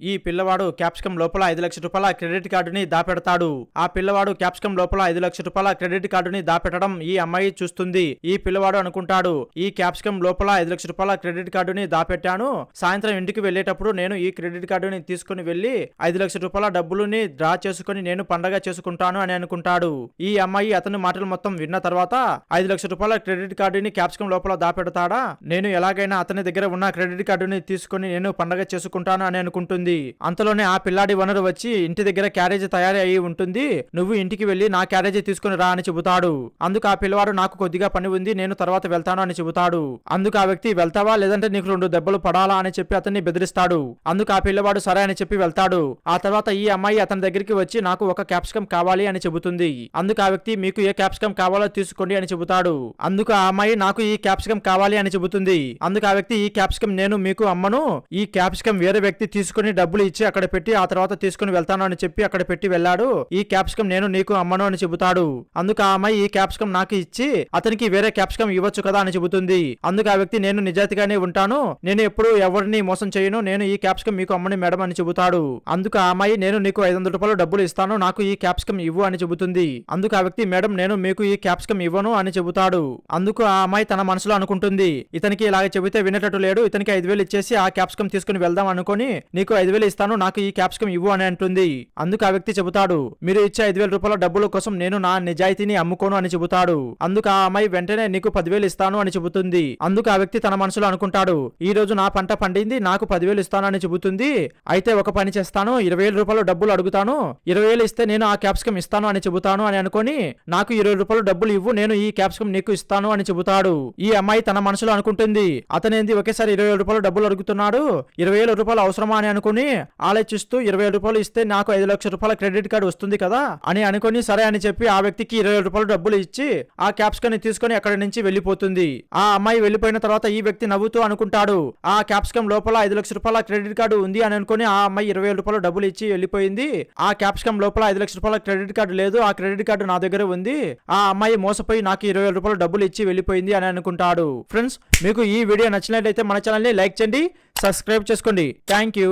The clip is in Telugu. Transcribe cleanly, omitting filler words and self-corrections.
ఈ పిల్లవాడు క్యాప్సికం లోపల 5 లక్షల రూపాయల క్రెడిట్ కార్డుని దాపెడతాడు. ఆ పిల్లవాడు క్యాప్సికం లోపల 5 లక్షల రూపాయల క్రెడిట్ కార్డుని దాపెట్టడం ఈ అమ్మాయి చూస్తుంది. ఈ పిల్లవాడు అనుకుంటాడు, ఈ క్యాప్సికం లోపల 5 లక్షల రూపాయల క్రెడిట్ కార్డుని దాపెట్టాను. సాయంత్రం ఇంటికి వెళ్లేటప్పుడు నేను ఈ క్రెడిట్ కార్డుని తీసుకుని వెళ్లి 5 లక్షల రూపాయల డబ్బులని డ్రా చేసుకుని నేను పండగ చేసుకుంటాను అని అనుకుంటాడు. ఈ అమ్మాయి అతని మాటలు మొత్తం విన్న తర్వాత 5 లక్షల రూపాయల క్రెడిట్ కార్డుని క్యాప్సికం లోపల దాపెడతాడా, నేను ఎలాగైనా అతని దగ్గర ఉన్న క్రెడిట్ కార్డుని తీసుకుని నేను పండగ చేసుకుంటాను అని అనుకుంటుంది. అంతలోనే ఆ పిల్లాడి వనరు వచ్చి ఇంటి దగ్గర క్యారేజీ తయారీ అయి ఉంటుంది, నువ్వు ఇంటికి వెళ్లి నా క్యారేజీ తీసుకుని రా అని చెబుతాడు. అందుకు ఆ పిల్లవాడు, నాకు కొద్దిగా పని ఉంది, నేను తర్వాత వెళ్తాను అని చెబుతాడు. అందుకు ఆ వ్యక్తి, వెళ్తావా లేదంటే నీకు 2 దెబ్బలు పడాలా అని చెప్పి అతన్ని బెదిరిస్తాడు. అందుకు ఆ పిల్లవాడు సరే అని చెప్పి వెళ్తాడు. ఆ తర్వాత ఈ అమ్మాయి అతని దగ్గరికి వచ్చి నాకు ఒక క్యాప్సికం కావాలి అని చెబుతుంది. అందుకు ఆ వ్యక్తి, మీకు ఏ క్యాప్సికం కావాలో తీసుకోండి అని చెబుతాడు. అందుకు ఆ అమ్మాయి, నాకు ఈ క్యాప్సికం కావాలి అని చెబుతుంది. అందుకు ఆ వ్యక్తి, ఈ క్యాప్సికం నేను మీకు అమ్మను, ఈ క్యాప్సికం వేరే వ్యక్తి తీసుకుని డబ్బులు ఇచ్చి అక్కడ పెట్టి ఆ తర్వాత తీసుకుని వెళ్తాను అని చెప్పి అక్కడ పెట్టి వెళ్ళాడు. ఈ క్యాప్సికం నేను నీకు అమ్మను అని చెబుతాడు. అందుకు ఆ అమ్మాయి, ఈ క్యాప్సికం నాకు ఇచ్చి అతనికి వేరే క్యాప్సికం ఇవ్వచ్చు కదా అని చెబుతుంది. అందుకు ఆ వ్యక్తి, నేను నిజాయితీగానే ఉంటాను, నేను ఎప్పుడు ఎవరిని మోసం చేయను, నేను ఈ క్యాప్సికం మీకు అమ్మని మేడం అని చెబుతాడు. అందుకు ఆ అమ్మాయి, నేను నీకు 500 రూపాయలు డబ్బులు ఇస్తాను, నాకు ఈ క్యాప్సికం ఇవ్వు అని చెబుతుంది. అందుకు ఆ వ్యక్తి, మేడం నేను మీకు ఈ క్యాప్సికం ఇవ్వను అని చెబుతాడు. అందుకు ఆ అమ్మాయి తన మనసులో అనుకుంటుంది, ఇతనికి ఇలాగ చెబితే వినేటట్టు లేడు, ఇతనికి 5,000 ఇచ్చేసి ఆ క్యాప్సికం తీసుకుని వెళ్దాం అనుకుని నీకు 5,000 ఇస్తాను, నాకు ఈ క్యాప్సికం ఇవ్వు అని అంటుంది. అందుకు ఆ వ్యక్తి చెబుతాడు, మీరు ఇచ్చే 5,000 రూపాయల డబ్బుల కోసం నేను నా నిజాయితీని అమ్ముకోను అని చెబుతాడు. అందుకు ఆ అమ్మాయి వెంటనే నీకు 10,000 ఇస్తాను అని చెబుతుంది. అందుకు ఆ వ్యక్తి తన మనసులో అనుకుంటాడు, ఈ రోజు నా పంట పండింది, నాకు 10,000 ఇస్తాను అని చెబుతుంది. అయితే ఒక పని చేస్తాను, 20,000 రూపాయలు డబ్బులు అడుగుతాను, 20,000 ఇస్తే నేను ఆ క్యాప్సికం ఇస్తాను అని చెబుతాను అని అనుకుని నాకు 20 రూపాయలు డబ్బులు ఇవ్వు, నేను ఈ క్యాప్సికం నీకు ఇస్తాను అని చెబుతాడు. ఈ అమ్మాయి తన మనసులో అనుకుంటుంది, అతనేంది ఒకేసారి 20,000 రూపాయలు డబ్బులు అడుగుతున్నాడు, 20,000 రూపాయలు అవసరమా అని అనుకుని ఆలోచిస్తూ 20,000 రూపాయలు ఇస్తే నాకు 5 లక్షల రూపాయల క్రెడిట్ కార్డు వస్తుంది కదా అని అనుకుని సరే అని చెప్పి ఆ వ్యక్తికి 20,000 రూపాయలు డబ్బులు ఇచ్చి ఆ క్యాప్సికం ని తీసుకుని అక్కడి నుంచి వెళ్లిపోతుంది. ఆ అమ్మాయి వెళ్లిపోయిన తర్వాత ఈ వ్యక్తి నవ్వుతూ అనుకుంటాడు, ఆ క్యాప్సికం లోపల 5 లక్షల రూపాయల క్రెడిట్ కార్డు ఉంది అని అనుకుని ఆ అమ్మాయి 20,000 రూపాయలు డబ్బులు ఇచ్చి వెళ్లిపోయింది. ఆ క్యాప్సికం లోపల 5 లక్షల రూపాయల క్రెడిట్ కార్డు లేదు, ఆ క్రెడిట్ కార్డు నా దగ్గర ఉంది, ఆ అమ్మాయి మోసపోయి నాకు 20,000 రూపాయలు డబ్బులు ఇచ్చి వెళ్లిపోయింది అని అనుకుంటాడు. ఫ్రెండ్స్, మీకు ఈ వీడియో నచ్చినట్లయితే మన ఛానల్ ని లైక్ చేయండి, సబ్స్క్రైబ్ చేసుకోండి. Thank you.